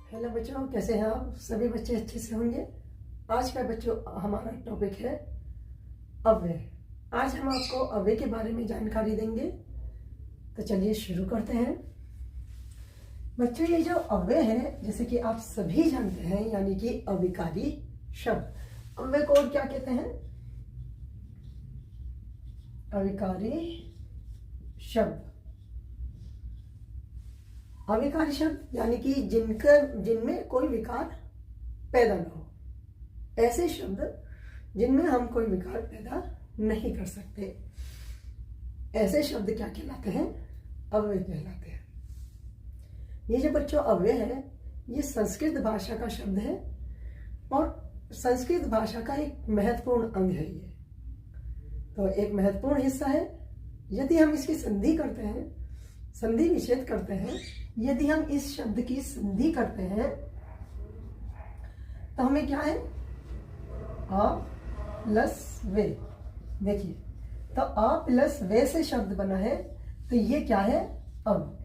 Hello बच्चों, कैसे हैं आप? सभी बच्चे अच्छे से होंगे। आज का बच्चों हमारा टॉपिक है अव्यय। आज हम आपको अव्यय के बारे में जानकारी देंगे। तो चलिए शुरू करते हैं। बच्चों, ये जो अव्यय है, जैसे कि आप सभी जानते हैं, यानी कि अविकारी शब्द। अव्यय को और क्या कहते हैं? अविकारी शब्द। अविकारी शब्द यानी कि जिनमें कोई विकार पैदा न हो, ऐसे शब्द जिनमें हम कोई विकार पैदा नहीं कर सकते, ऐसे शब्द क्या कहलाते हैं? अव्यय कहलाते हैं। ये जो बच्चों अव्यय है, ये संस्कृत भाषा का शब्द है और संस्कृत भाषा का एक महत्वपूर्ण अंग है। ये तो एक महत्वपूर्ण हिस्सा है। यदि हम इसकी संधि करते हैं, संधि विच्छेद करते हैं, यदि हम इस शब्द की संधि करते हैं तो हमें क्या है? आ प्लस वे। देखिए, तो आ प्लस वे से शब्द बना है, तो ये क्या है? अव्यय।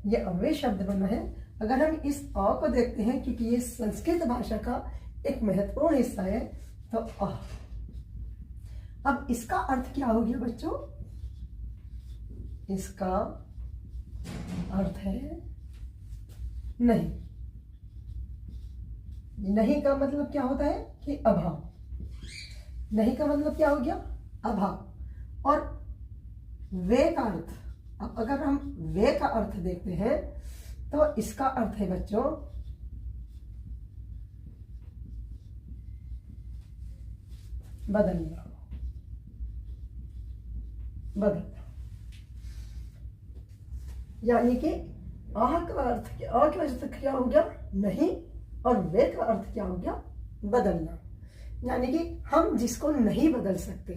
ये अव्यय शब्द बना है। अगर हम इस आ को देखते हैं, क्योंकि ये संस्कृत भाषा का एक महत्वपूर्ण हिस्सा है, तो आ। अब इसका अर्थ क्या हो गया बच्चों? इसका अर्थ है नहीं। नहीं का मतलब क्या होता है? कि अभाव। नहीं का मतलब क्या हो गया? अभाव। और वे का अर्थ, अब अगर हम वे का अर्थ देखते हैं तो इसका अर्थ है बच्चों बदलना। बदलना यानी कि आह का अर्थ क्या हो गया? नहीं। और वे का अर्थ क्या हो गया? बदलना। यानी कि हम जिसको नहीं बदल सकते,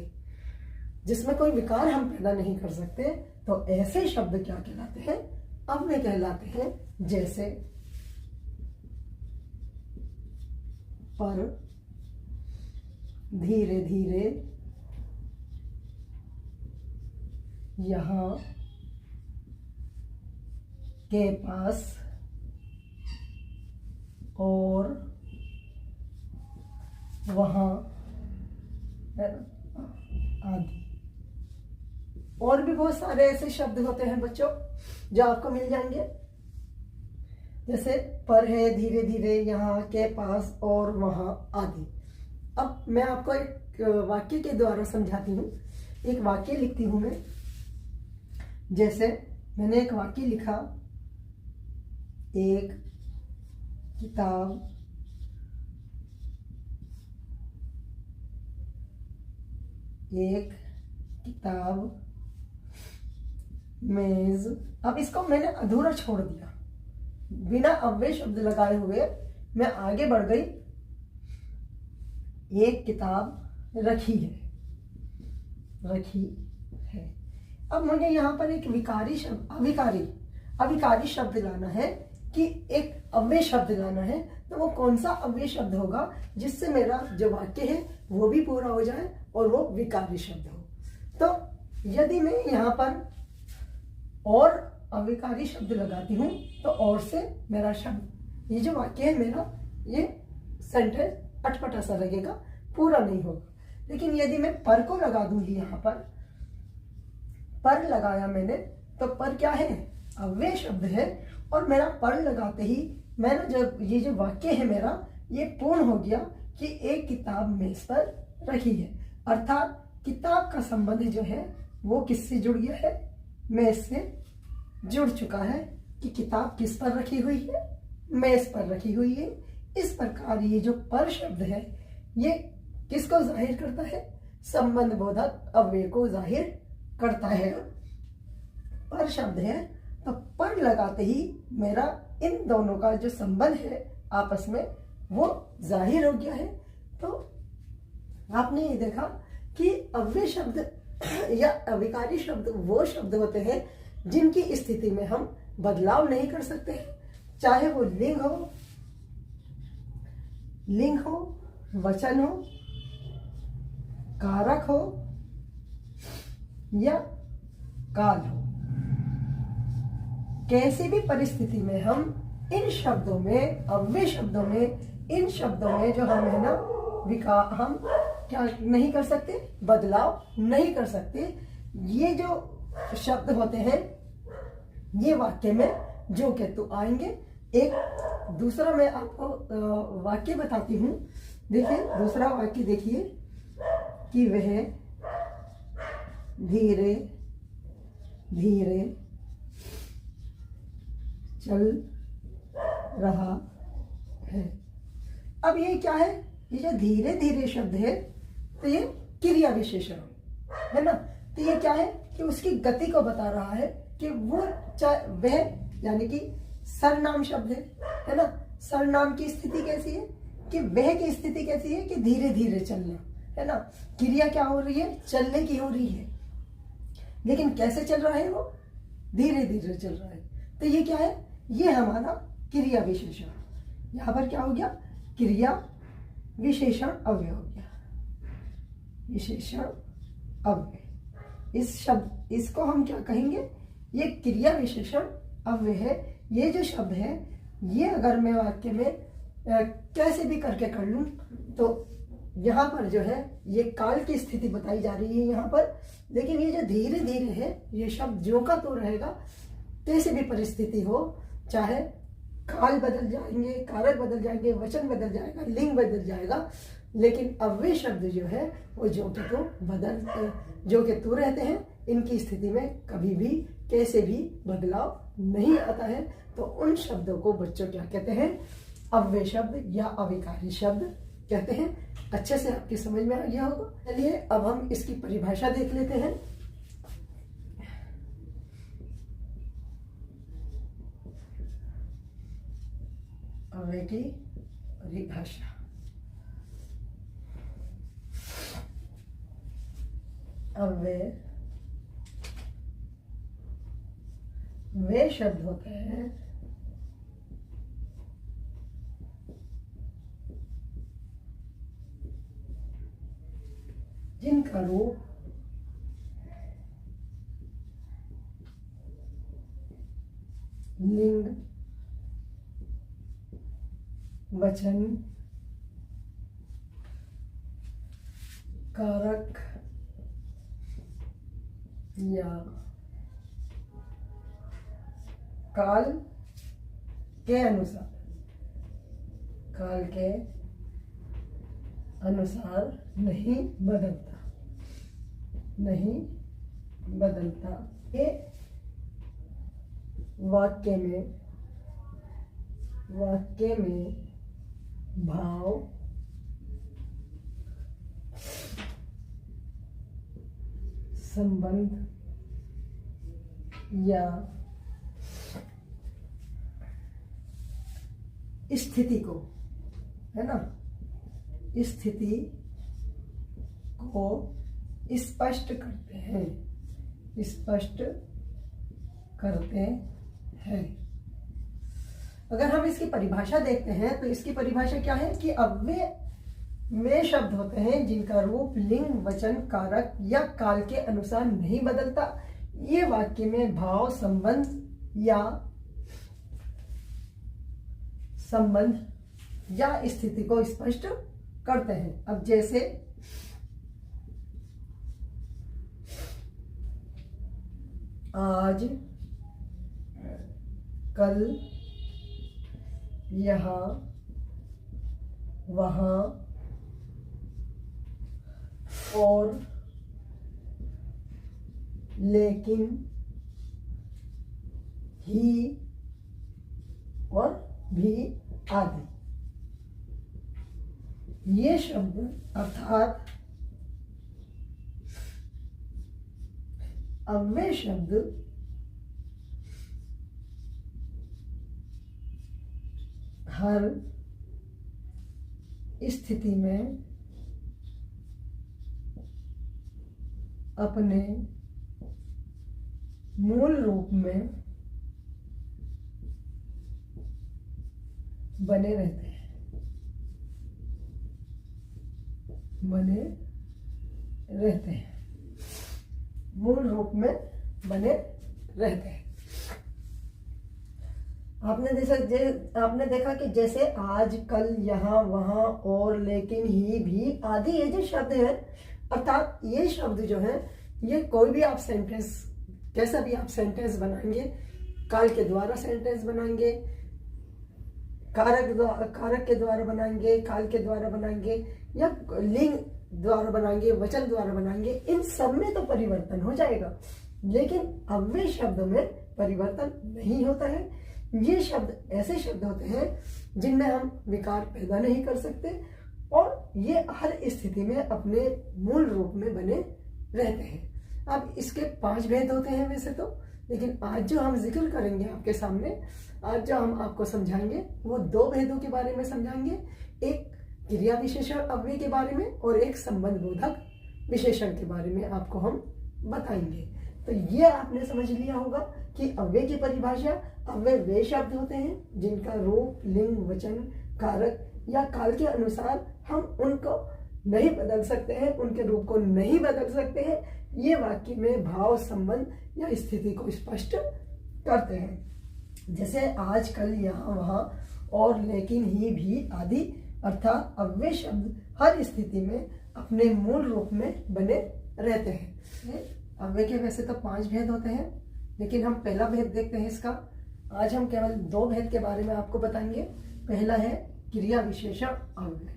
जिसमें कोई विकार हम पैदा नहीं कर सकते, तो ऐसे शब्द क्या कहलाते हैं? अव्यय कहलाते हैं। जैसे पर धीरे धीरे, यहां के पास, और वहां, आदि। और भी बहुत सारे ऐसे शब्द होते हैं बच्चों जो आपको मिल जाएंगे। जैसे पर है, धीरे धीरे, यहाँ, के पास, और वहां, आदि। अब मैं आपको एक वाक्य के द्वारा समझाती हूँ। एक वाक्य लिखती हूं मैं। जैसे मैंने एक वाक्य लिखा, एक किताब मेज। अब इसको मैंने अधूरा छोड़ दिया, बिना अव्यय शब्द लगाए हुए मैं आगे बढ़ गई। एक किताब रखी है। अब मुझे यहां पर एक विकारी शब्द, अविकारी शब्द लाना है, कि एक अव्यय शब्द लाना है। तो वो कौन सा अव्यय शब्द होगा जिससे मेरा जो वाक्य है वो भी पूरा हो जाए और वो विकारी शब्द हो? तो यदि मैं यहाँ पर और अविकारी शब्द लगाती हूँ, तो और से मेरा शब्द, ये जो वाक्य है मेरा, ये सेंटेंस अटपटा सा लगेगा, पूरा नहीं होगा। लेकिन यदि मैं पर को लगा दूंगी, यहाँ पर लगाया मैंने, तो पर क्या है? अव्यय शब्द है। और मेरा पर लगाते ही मैंने जब ये जो वाक्य है मेरा, ये पूर्ण हो गया कि एक किताब मेज पर रखी है। अर्थात किताब का संबंध जो है वो किससे जुड़ गया है? मेज से जुड़ चुका है, कि किताब किस पर रखी हुई है? मेज पर रखी हुई है। इस प्रकार ये जो पर शब्द है, ये किसको जाहिर करता है? संबंध बोधक अव्यय को जाहिर करता है। पर शब्द है, तो पर लगाते ही मेरा इन दोनों का जो संबंध है आपस में, वो जाहिर हो गया है। तो आपने ये देखा कि अव्यय शब्द या अविकारी शब्द वो शब्द होते हैं जिनकी स्थिति में हम बदलाव नहीं कर सकते हैं, चाहे वो लिंग हो, वचन हो, कारक हो या काल हो। कैसी भी परिस्थिति में हम इन शब्दों में, अव्यय शब्दों में, इन शब्दों में जो हम है ना हम क्या नहीं कर सकते, बदलाव नहीं कर सकते। ये जो शब्द होते हैं ये वाक्य में जो के तो आएंगे। एक दूसरा मैं आपको वाक्य बताती हूँ। देखिए दूसरा वाक्य देखिए कि वह धीरे धीरे चल रहा है। अब ये क्या है, ये जो धीरे धीरे शब्द है तो ये क्रिया विशेषण है ना। तो ये क्या है कि उसकी गति को बता रहा है कि वो वह, यानी कि सर्वनाम शब्द है ना। सर्वनाम की स्थिति कैसी है कि वह की स्थिति कैसी है कि धीरे धीरे चलना है ना। क्रिया क्या हो रही है, चलने की हो रही है, लेकिन कैसे चल रहा है, वो धीरे धीरे चल रहा है। तो ये क्या है, ये हमारा क्रिया विशेषण। यहां पर क्या हो गया, क्रिया विशेषण अव्यय हो गया, विशेषण अव्यय। इस शब्द, इसको हम क्या कहेंगे, ये क्रिया विशेषण अव्यय है। ये जो शब्द है ये अगर मैं वाक्य में कैसे भी करके कर लूं तो यहाँ पर जो है ये काल की स्थिति बताई जा रही है यहाँ पर। लेकिन ये जो धीरे धीरे है ये शब्द जो का तो रहेगा, कैसे भी परिस्थिति हो, चाहे काल बदल जाएंगे, कारक बदल जाएंगे, वचन बदल जाएगा, लिंग बदल जाएगा, लेकिन अव्यय शब्द जो है वो जो के तो बदल, जो के तो रहते हैं। इनकी स्थिति में कभी भी कैसे भी बदलाव नहीं आता है। तो उन शब्दों को बच्चों क्या कहते हैं, अव्यय शब्द या अविकारी शब्द कहते हैं। अच्छे से आपकी समझ में आ गया होगा। चलिए अब हम इसकी परिभाषा देख लेते हैं। अव्यय की परिभाषा, अव्यय वे शब्द होते हैं जिनका रूप लिंग, वचन, कारक या काल के अनुसार, काल के अनुसार नहीं बदलता, नहीं बदलता। ये वाक्य में भाव, संबंध या स्थिति को, है ना, स्थिति को स्पष्ट करते हैं, स्पष्ट करते हैं। अगर हम इसकी परिभाषा देखते हैं तो इसकी परिभाषा क्या है कि अव्यय वे शब्द होते हैं जिनका रूप लिंग, वचन, कारक या काल के अनुसार नहीं बदलता। ये वाक्य में भाव, संबंध या स्थिति को स्पष्ट करते हैं। अब जैसे आज, कल, यहाँ, वहाँ और लेकिन, ही और भी आदि। ये शब्द अर्थात अव्यय शब्द हर स्थिति में अपने मूल रूप में बने रहते हैं, बने रहते हैं, मूल रूप में बने रहते हैं। आपने देखा कि जैसे आज, कल, यहाँ, वहाँ, और, लेकिन, ही, भी आदि ये जो शब्द है, अर्थात ये शब्द जो है, ये कोई भी आप सेंटेंस, कैसा भी आप सेंटेंस बनाएंगे, काल के द्वारा सेंटेंस बनाएंगे, कारक के द्वारा बनाएंगे, काल के द्वारा बनाएंगे, या लिंग द्वारा बनाएंगे, वचन द्वारा बनाएंगे, इन सब में तो परिवर्तन हो जाएगा, लेकिन अव्यय शब्द में परिवर्तन नहीं होता है। ये शब्द ऐसे शब्द होते हैं जिनमें हम विकार पैदा नहीं कर सकते, और ये हर स्थिति में अपने मूल रूप में बने रहते हैं। अब इसके 5 भेद होते हैं वैसे तो, लेकिन आज जो हम जिक्र करेंगे आपके सामने, आज जो हम आपको समझाएंगे, वो 2 भेदों के बारे में समझाएंगे। एक क्रिया विशेषण अव्यय के बारे में, और एक संबंध बोधक विशेषण के बारे में आपको हम बताएंगे। तो ये आपने समझ लिया होगा कि अव्यय की परिभाषा, अव्यय वे शब्द होते हैं जिनका रूप, लिंग, वचन, कारक या काल के अनुसार हम उनको नहीं बदल सकते हैं, उनके रूप को नहीं बदल सकते हैं। ये वाक्य में भाव, संबंध या स्थिति को स्पष्ट करते हैं। जैसे आज, कल, यहाँ, वहाँ, और, लेकिन, ही, भी आदि, अर्थात अव्यय शब्द हर स्थिति में अपने मूल रूप में बने रहते हैं। अव्यय के वैसे तो 5 भेद होते हैं, लेकिन हम पहला भेद देखते हैं इसका। आज हम केवल 2 भेद के बारे में आपको बताएंगे। पहला है क्रिया विशेषण अव्यय।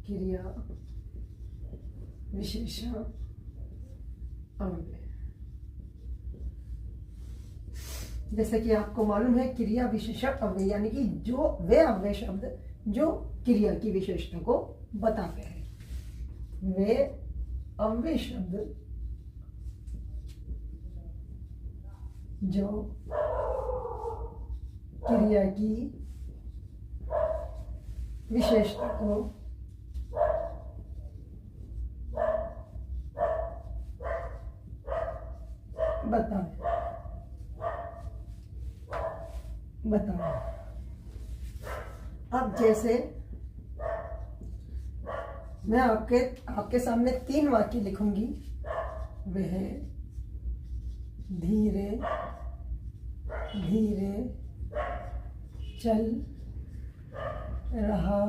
क्रिया विशेषण अव्यय, जैसे कि आपको मालूम है, क्रिया विशेषण अव्यय यानी कि जो वे अव्यय शब्द जो क्रिया की विशेषता को बताते हैं, वे अव्यय शब्द जो क्रिया की विशेषता को बताओ। अब जैसे मैं आपके सामने 3 वाक्य लिखूंगी। वह धीरे धीरे चल रहा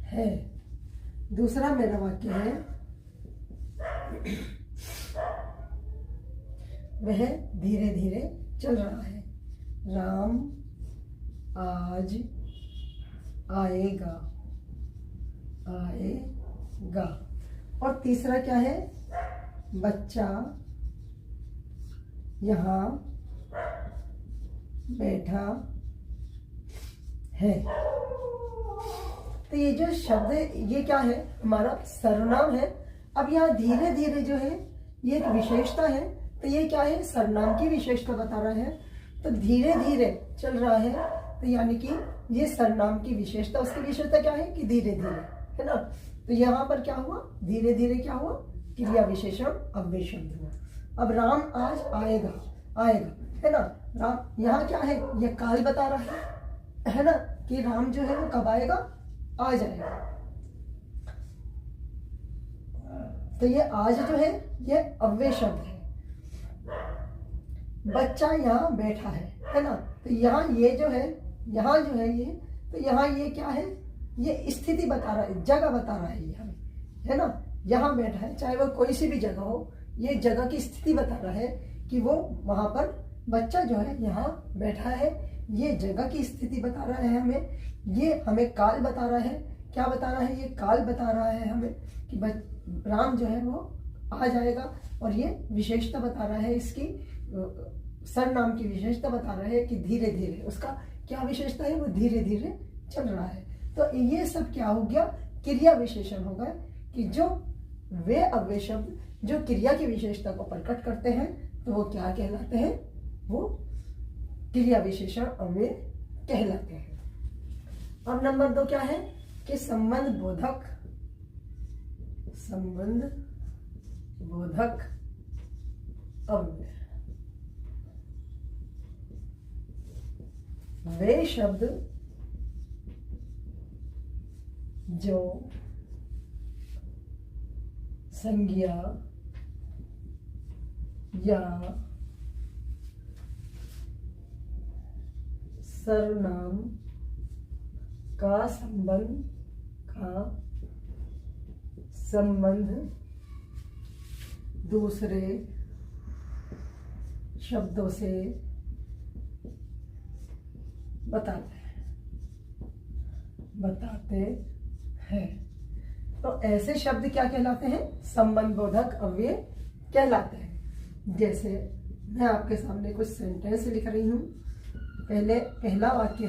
है। दूसरा मेरा वाक्य है, वह धीरे धीरे चल रहा है। राम आज आएगा। और तीसरा क्या है, बच्चा यहाँ बैठा है। तो ये जो शब्द है, ये क्या है, हमारा सर्वनाम है। अब यहाँ धीरे धीरे जो है, ये एक विशेषता है। तो ये क्या है, सर्वनाम की विशेषता बता रहा है। तो धीरे धीरे चल रहा है, तो यानी कि ये सर्वनाम की विशेषता, उसकी विशेषता क्या है कि धीरे धीरे, है ना। तो यहाँ पर क्या हुआ, धीरे धीरे क्या हुआ, क्रिया विशेषण अव्यय शब्द हुआ। अब राम आज आएगा, है ना। राम यहाँ क्या है, ये काल बता रहा है ना, कि राम जो है वो कब आएगा, आ जाएगा। तो ये आज जो है, ये अव्यय शब्द है। बच्चा यहाँ बैठा है ना। तो यहाँ ये जो है, यहाँ जो है ये, तो यहाँ ये क्या है, ये स्थिति बता रहा है, जगह बता रहा है ये हमें, है ना। यहाँ बैठा है, चाहे वो कोई सी भी जगह हो, ये जगह की स्थिति बता रहा है कि वो वहां पर बच्चा जो है यहाँ बैठा है। ये जगह की स्थिति बता रहा है हमें। ये हमें काल बता रहा है, क्या बता रहा है, ये काल बता रहा है हमें कि राम जो है वो आ जाएगा। और ये विशेषता बता रहा है, इसकी सर्वनाम की विशेषता बता रहा है कि धीरे धीरे, उसका क्या विशेषता है, वो धीरे धीरे चल रहा है। तो ये सब क्या हो गया, क्रिया विशेषण होगा, कि जो वे अव्यय शब्द जो क्रिया की विशेषता को प्रकट करते हैं, तो वो क्या कहलाते हैं, वो क्रिया विशेषण अव्यय कहलाते हैं। अब नंबर 2 क्या है कि संबंध बोधक अव्यय। वे शब्द जो संज्ञा या सर्वनाम का संबंध दूसरे शब्दों से बताते हैं। तो ऐसे शब्द क्या कहलाते हैं? संबंध बोधक अव्यय कहलाते हैं। जैसे मैं आपके सामने कुछ सेंटेंस लिख रही हूं। पहला वाक्य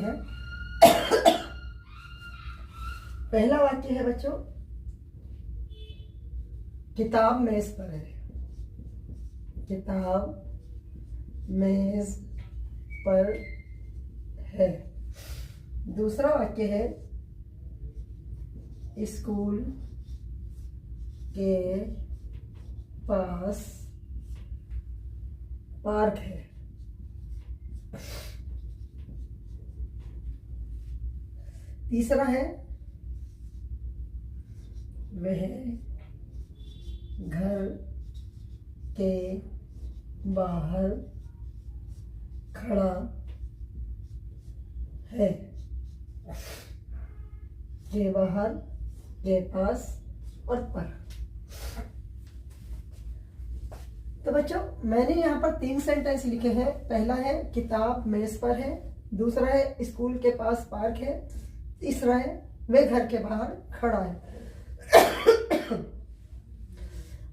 है बच्चों, किताब मेज पर है। किताब मेज पर है। दूसरा वाक्य है, स्कूल के पास पार्क है। तीसरा है, वह घर के बाहर खड़ा है। के बाहर, के पास और पर। तो बच्चों मैंने यहाँ पर 3 सेंटेंस लिखे हैं। पहला है किताब मेज पर है, दूसरा है स्कूल के पास पार्क है, तीसरा है वे घर के बाहर खड़ा है।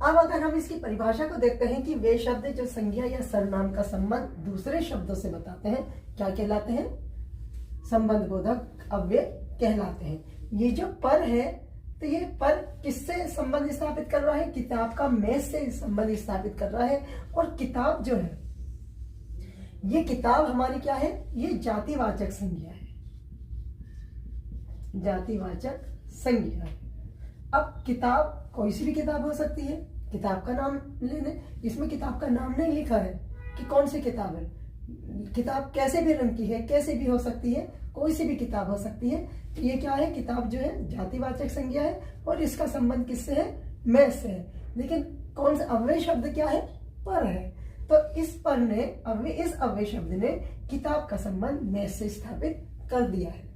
अब अगर हम इसकी परिभाषा को देखते हैं कि वे शब्द जो संज्ञा या सर्वनाम का संबंध दूसरे शब्दों से बताते हैं क्या कहलाते हैं? संबंध बोधक अव्यय कहलाते हैं। ये जो पर है, तो ये पर किससे संबंध स्थापित कर रहा है? किताब का मेज से संबंध स्थापित कर रहा है। और किताब जो है, ये किताब हमारी क्या है? ये जातिवाचक संज्ञा है। जातिवाचक संज्ञा है। अब किताब कोई सी भी किताब हो सकती है। किताब का नाम लेने, इसमें किताब का नाम नहीं लिखा है कि कौन सी किताब है। किताब कैसे भी रंग की है, कैसे भी हो सकती है, कोई सी भी किताब हो सकती है। तो ये क्या है? किताब जो है जातिवाचक संज्ञा है और इसका संबंध किससे है? मेज से है। लेकिन कौन सा अव्यय शब्द क्या है? पर है। तो इस पर ने इस अव्यय शब्द ने किताब का संबंध मेज से स्थापित कर दिया है।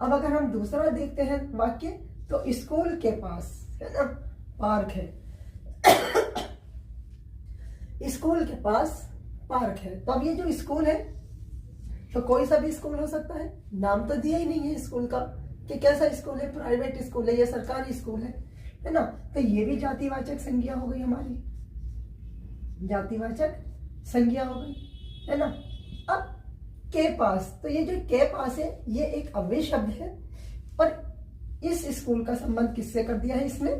अब अगर हम दूसरा देखते हैं वाक्य, तो स्कूल के पास है ना पार्क है। स्कूल के पास पार्क है। तो अब ये जो स्कूल है, तो कोई सा भी स्कूल हो सकता है। नाम तो दिया ही नहीं है स्कूल का कि कैसा स्कूल है, प्राइवेट स्कूल है या सरकारी स्कूल है ना। तो ये भी जातिवाचक संज्ञा हो गई हमारी, जातिवाचक संज्ञा हो गई, है ना। अब के पास, तो ये जो के पास है ये एक अव्यय शब्द है और इस स्कूल का संबंध किससे कर दिया है? इसने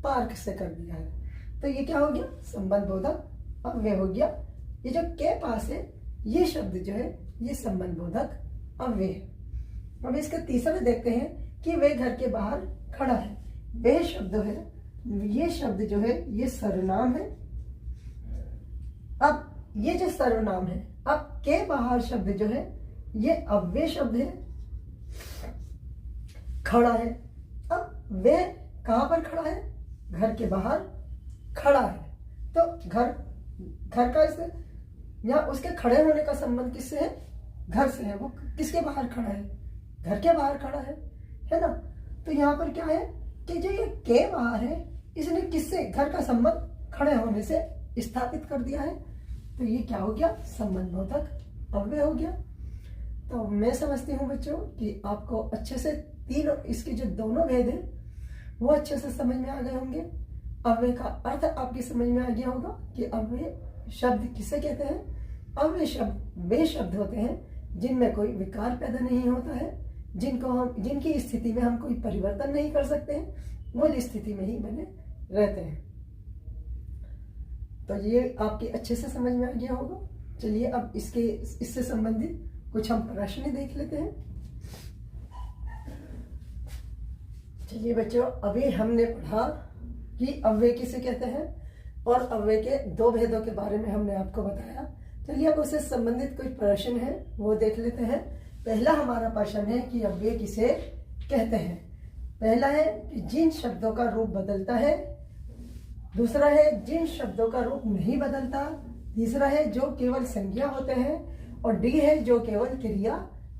पार्क से कर दिया है। तो ये क्या हो गया? संबंध बोधक अव्यय हो गया। ये जो के पास है, ये शब्द जो है ये संबंध बोधक अव्यय है। अब इसका तीसरा देखते हैं कि वे घर के बाहर खड़ा है। वे शब्द है, ये शब्द जो है ये सर्वनाम है। अब ये जो सर्वनाम है, अब के बाहर शब्द जो है ये अव्यय शब्द है, खड़ा है। अब वे कहां पर खड़ा है? घर के बाहर खड़ा है। तो घर का इससे या उसके खड़े होने का संबंध किससे है? घर से है। वो किसके बाहर खड़ा है? घर के बाहर खड़ा है ना। तो यहाँ पर क्या है कि जो ये के बाहर है, इसने किससे? घर का संबंध खड़े होने से स्थापित कर दिया है। तो ये क्या हो गया? संबंध बोधक अव्यय हो गया। तो मैं समझती हूँ बच्चों कि आपको अच्छे से तीनों इसके जो दोनों भेद हैं वो अच्छे से समझ में आ गए होंगे। अव्यय का अर्थ आपकी समझ में आ गया होगा कि अव्यय शब्द किसे कहते हैं। अव्यय शब्द वे शब्द होते हैं जिनमें कोई विकार पैदा नहीं होता है, जिनकी स्थिति में हम कोई परिवर्तन नहीं कर सकते हैं, वो स्थिति में ही बने रहते हैं। तो ये आपके अच्छे से समझ में आ गया होगा। चलिए अब इससे संबंधित कुछ हम प्रश्न देख लेते हैं। चलिए बच्चों, अभी हमने पढ़ा कि अव्यय किसे कहते हैं और अव्यय के दो भेदों के बारे में हमने आपको बताया। चलिए अब उससे संबंधित कोई प्रश्न है वो देख लेते हैं। पहला हमारा प्रश्न है कि अव्यय किसे कहते हैं। पहला है कि जिन शब्दों का रूप बदलता है, दूसरा है जिन शब्दों का रूप नहीं बदलता, तीसरा है जो केवल संज्ञा होते हैं, और डी है जो केवल क्रिया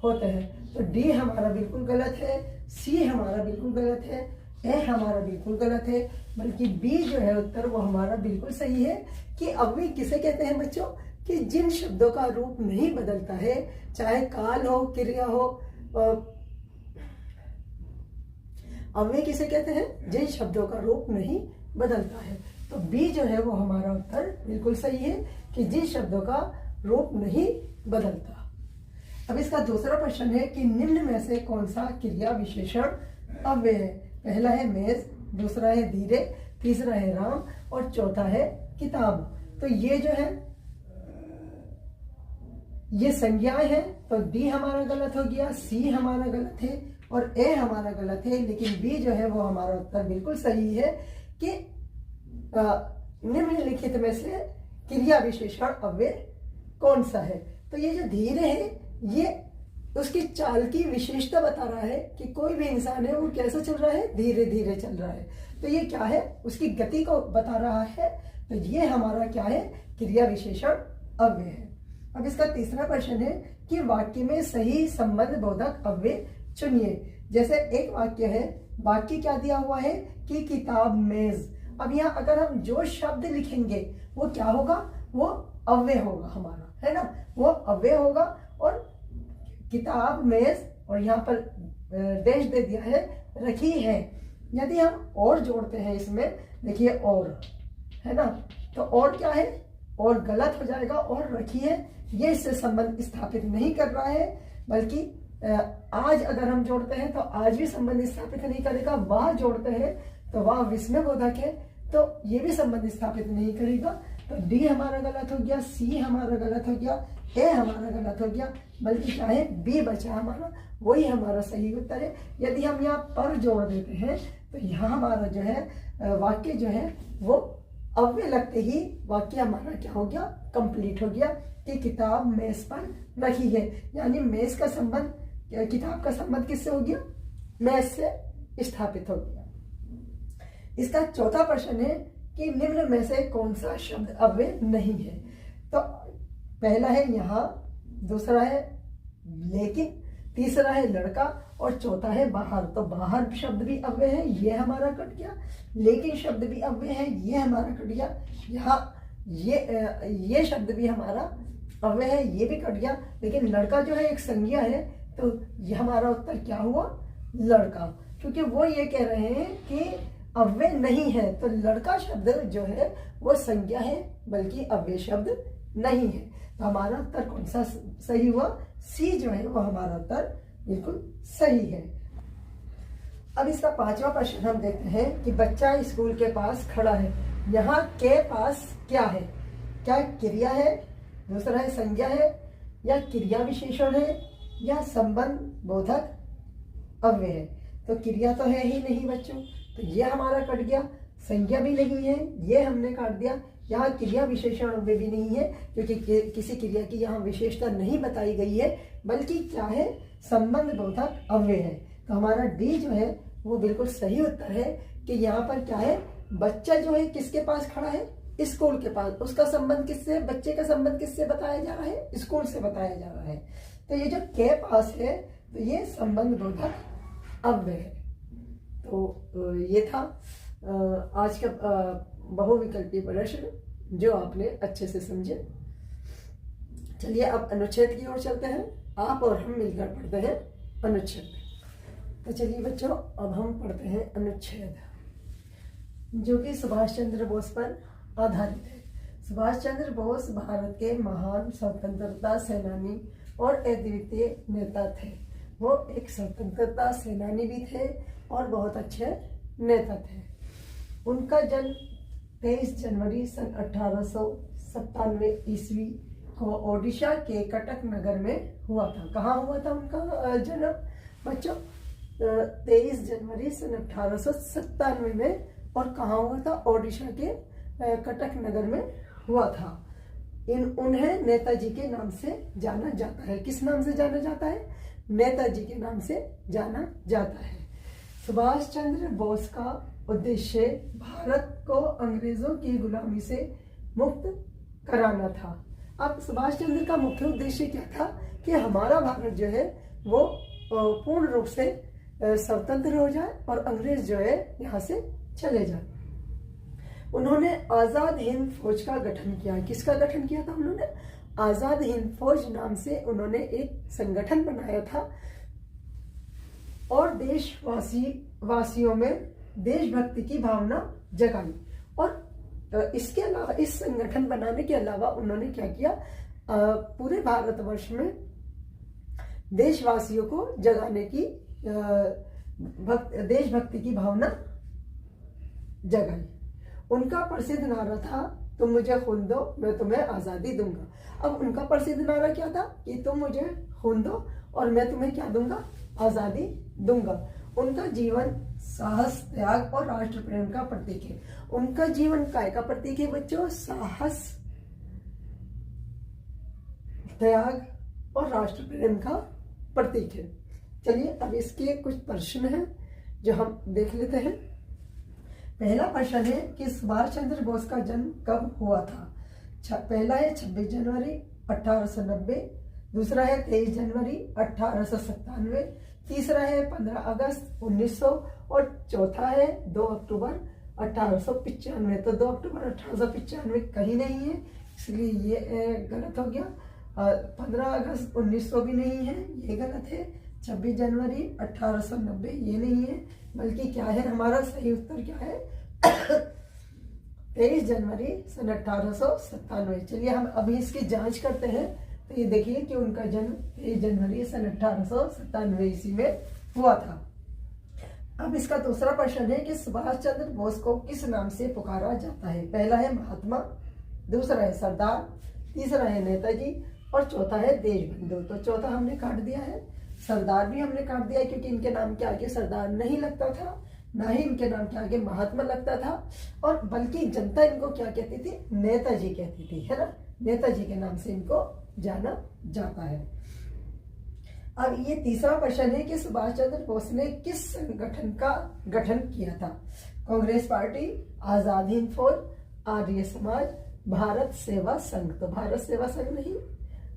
होते हैं। तो डी हमारा बिल्कुल गलत है, सी हमारा बिल्कुल गलत है, ए हमारा बिल्कुल गलत है, बल्कि बी जो है उत्तर वो हमारा बिल्कुल सही है। कि अव्यय किसे कहते हैं बच्चों? कि जिन शब्दों का रूप नहीं बदलता है, चाहे काल हो, क्रिया हो। अव्यय किसे कहते हैं? जिन शब्दों का रूप नहीं बदलता है। तो बी जो है वो हमारा उत्तर बिल्कुल सही है कि जिन शब्दों का रूप नहीं बदलता। अब इसका दूसरा प्रश्न है कि निम्न में से कौन सा क्रिया विशेषण अव्यय है? पहला है मेज, दूसरा है धीरे, तीसरा है राम और चौथा है किताब। तो ये जो है ये संज्ञाएं हैं, तो डी हमारा गलत हो गया, सी हमारा गलत है और ए हमारा गलत है। लेकिन बी जो है वो हमारा उत्तर बिल्कुल सही है कि निम्नलिखित में से क्रिया विशेषण अव्यय कौन सा है? तो ये जो धीरे है ये उसकी चाल की विशेषता बता रहा है कि कोई भी इंसान है वो कैसा चल रहा है, धीरे धीरे चल रहा है। तो ये क्या है? उसकी गति को बता रहा है। तो ये हमारा क्या है? क्रिया विशेषण अव्यय है। अब इसका तीसरा प्रश्न है कि वाक्य में सही संबंध बोधक अव्यय चुनिए। जैसे एक वाक्य है, वाक्य क्या दिया हुआ है कि किताब मेज। अब यहाँ अगर हम जो शब्द लिखेंगे वो क्या होगा? वो अव्यय होगा हमारा, है ना? वो अव्यय होगा। और किताब मेज और यहाँ पर डैश दे दिया है, रखी है। यदि हम और जोड़ते हैं इसमें, देखिए और, है ना? तो और क्या है? और गलत हो जाएगा। और रखी है ये इससे संबंध स्थापित नहीं कर रहा है, बल्कि आज अगर हम जोड़ते हैं तो आज भी संबंध स्थापित नहीं करेगा। वह जोड़ते हैं तो वह विस्मय बोधक है, तो ये भी संबंध स्थापित नहीं करेगा। तो डी हमारा गलत हो गया, सी हमारा गलत हो गया, ए हमारा गलत हो गया, बल्कि क्या है? बी बचा हमारा, वही हमारा सही उत्तर है। यदि हम यहाँ पर जोड़ देते हैं तो यहाँ हमारा जो है वाक्य जो है वो अव्यय लगते ही वाक्य हमारा क्या हो गया? कंप्लीट हो गया कि किताब मेज पर रखी है। यानी मेज का संबंध, किताब का संबंध किससे हो गया? मेज से स्थापित हो गया। इसका चौथा प्रश्न है कि निम्न में से कौन सा शब्द अव्यय नहीं है? तो पहला है यहाँ, दूसरा है लेकिन, तीसरा है लड़का और चौथा है बाहर। तो बाहर शब्द भी अव्यय है, ये हमारा कट गया। लेकिन शब्द भी अव्यय है, ये हमारा कट गया। यहाँ ये शब्द भी हमारा अव्यय है, ये भी कट गया। लेकिन लड़का जो है एक संज्ञा है, तो ये हमारा उत्तर क्या हुआ? लड़का। क्योंकि वो ये कह रहे हैं कि अव्यय नहीं है, तो लड़का शब्द जो है वो संज्ञा है, बल्कि अव्यय शब्द नहीं है। तो हमारा उत्तर कौन सा सही हुआ? सी जो है वो हमारा उत्तर बिल्कुल सही है। अब इसका पांचवा प्रश्न हम देखते हैं कि बच्चा स्कूल के पास खड़ा है। यहाँ के पास क्या है? क्या क्रिया है, दूसरा है संज्ञा है, या क्रिया विशेषण है, या संबंध बोधक अव्यय है? तो क्रिया तो है ही नहीं बच्चों, तो ये हमारा कट गया। संज्ञा भी नहीं है, ये हमने काट दिया। यहाँ क्रिया विशेषण अव्यय भी नहीं है, क्योंकि किसी क्रिया की यहाँ विशेषता नहीं बताई गई है, बल्कि क्या है? संबंध बोधक अव्यय है। तो हमारा डी जो है वो बिल्कुल सही उत्तर है कि यहाँ पर क्या है? बच्चा जो है किसके पास खड़ा है? स्कूल के पास। उसका संबंध किससे? बच्चे का संबंध किससे बताया जा रहा है? स्कूल से बताया जा रहा है। तो ये जो के पास है, तो ये संबंध बोधक अव्यय है। तो ये था आज का बहुविकल्पीय प्रश्न, जो आपने अच्छे से समझे। चलिए अब अनुच्छेद की ओर चलते हैं। आप और हम मिलकर पढ़ते हैं अनुच्छेद। तो चलिए बच्चों, अब हम पढ़ते हैं अनुच्छेद, जो कि सुभाष चंद्र बोस पर आधारित है। सुभाष चंद्र बोस भारत के महान स्वतंत्रता सेनानी और अद्वितीय नेता थे। वो एक स्वतंत्रता सेनानी भी थे और बहुत अच्छे नेता थे। उनका जन्म 23 जनवरी सन 1897 ईस्वी को ओडिशा के कटक नगर में हुआ था। कहाँ हुआ था उनका जन्म बच्चों? 23 जनवरी सन 1897 में। और कहाँ हुआ था? ओडिशा के कटक नगर में हुआ था। उन्हें नेताजी के नाम से जाना जाता है। किस नाम से जाना जाता है? नेताजी के नाम से जाना जाता है। सुभाष चंद्र बोस का उद्देश्य भारत को अंग्रेजों की गुलामी से मुक्त कराना था। अब सुभाष चंद्र का मुख्य उद्देश्य क्या था कि हमारा भारत जो है वो पूर्ण रूप से स्वतंत्र हो जाए और अंग्रेज जो है यहाँ से चले जाए। उन्होंने आजाद हिंद फौज का गठन किया। किसका गठन किया था उन्होंने? आजाद हिंद फौज नाम से उन्होंने एक संगठन बनाया था और वासियों में देशभक्ति की भावना जगाई। और इसके अलावा इस संगठन बनाने के अलावा उन्होंने क्या किया, पूरे भारतवर्ष में देशवासियों को जगाने की देशभक्ति की भावना जगाई। उनका प्रसिद्ध नारा था, तुम मुझे खून दो मैं तुम्हें आजादी दूंगा। अब उनका प्रसिद्ध नारा क्या था कि तुम मुझे खून दो और मैं तुम्हें क्या दूंगा, आजादी दूंगा। उनका जीवन साहस, त्याग और राष्ट्र प्रेम का प्रतीक है। उनका जीवन काय का प्रतीक है बच्चों? साहस, त्याग और राष्ट्र प्रेम का प्रतीक है। चलिए अब इसके कुछ प्रश्न हैं जो हम देख लेते हैं। पहला प्रश्न है कि सुभाष चंद्र बोस का जन्म कब हुआ था? पहला है 26 जनवरी 1890, दूसरा है 23 जनवरी 1897, तीसरा है 15 अगस्त 1900 और चौथा है 2 अक्टूबर 1895। तो 2 अक्टूबर 1895 कहीं नहीं है, इसलिए ये गलत हो गया। 15 अगस्त 1900 भी नहीं है, ये गलत है। 26 जनवरी 1890 ये नहीं है, बल्कि क्या है हमारा सही उत्तर क्या है? 23 जनवरी सन 1897। चलिए हम अभी इसकी जांच करते हैं। तो ये देखिए कि उनका जन्म 23 जनवरी सन 1897 ईस्वी में हुआ था। अब इसका दूसरा प्रश्न है कि सुभाष चंद्र बोस को किस नाम से पुकारा जाता है? पहला है महात्मा, दूसरा है सरदार, तीसरा है नेताजी और चौथा है देशबंधु। तो चौथा हमने काट दिया है, सरदार भी हमने काट दिया क्योंकि इनके नाम के आगे सरदार नहीं लगता था, ना ही इनके नाम के आगे महात्मा लगता था, और बल्कि जनता इनको क्या कहती थी? नेताजी कहती थी, है ना। नेताजी के नाम से इनको जाना जाता है। अब ये तीसरा प्रश्न है कि सुभाष चंद्र बोस ने किस संगठन का गठन किया था? कांग्रेस पार्टी, आजाद हिंद फौज, आर्य समाज, भारत सेवा संघ। तो भारत सेवा संघ नहीं,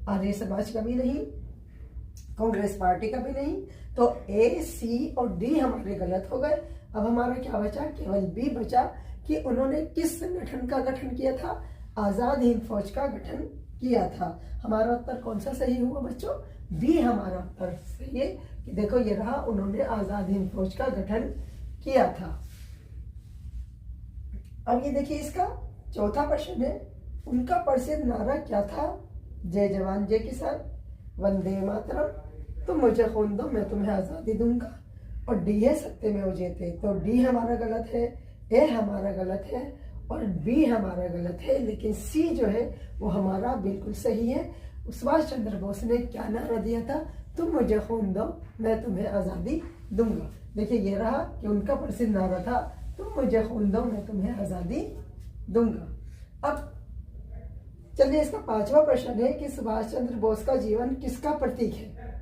आर्य समाज का भी नहीं, कांग्रेस पार्टी का भी नहीं। तो ए, सी और डी हमारे गलत हो गए। अब हमारा क्या बचा? केवल बी बचा कि उन्होंने किस संगठन का गठन किया था? आजाद हिंद फौज का गठन किया था। हमारा उत्तर कौन सा सही हुआ बच्चों? बी हमारा उत्तर सही है कि देखो ये रहा, उन्होंने आजाद हिंद फौज का गठन किया था। अब ये देखिए इसका चौथा प्रश्न है, उनका प्रसिद्ध नारा क्या था? जय जवान जय किसान, वंदे मातरम, तुम मुझे खून दो मैं तुम्हें आजादी दूंगा, और डी है सत्यमेव जयते। तो डी हमारा गलत है, ए हमारा गलत है और बी हमारा गलत है, लेकिन सी जो है वो हमारा बिल्कुल सही है। सुभाष चंद्र बोस ने क्या नारा दिया था? तुम मुझे खून दो मैं तुम्हें आजादी दूंगा। देखिए ये रहा कि उनका प्रसिद्ध नारा था, तुम मुझे खून दो मैं तुम्हें आजादी दूंगा। अब चलिए इसका पांचवा प्रश्न है कि सुभाष चंद्र बोस का जीवन किसका प्रतीक है?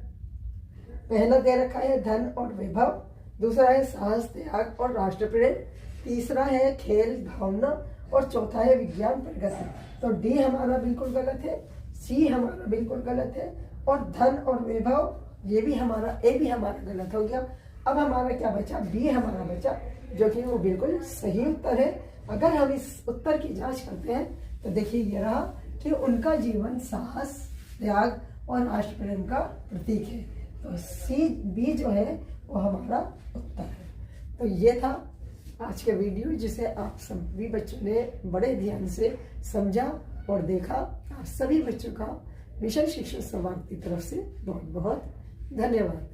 पहला दे रखा है धन और वैभव, दूसरा है साहस, त्याग और राष्ट्र प्रेम, तीसरा है खेल भावना और चौथा है विज्ञान प्रगति। तो डी हमारा बिल्कुल गलत है, सी हमारा बिल्कुल गलत है और धन और वैभव ये भी हमारा, ए भी हमारा गलत हो गया। अब हमारा क्या बचा? बी हमारा बचा, जो कि वो बिल्कुल सही उत्तर है। अगर हम इस उत्तर की जांच करते हैं तो देखिए ये रहा कि उनका जीवन साहस, त्याग और राष्ट्र प्रेम का प्रतीक है। तो सी, बी जो है वो हमारा उत्तर है। तो ये था आज का वीडियो जिसे आप सभी बच्चों ने बड़े ध्यान से समझा और देखा। आप सभी बच्चों का मिशन शिक्षा संवाद की तरफ से बहुत बहुत धन्यवाद।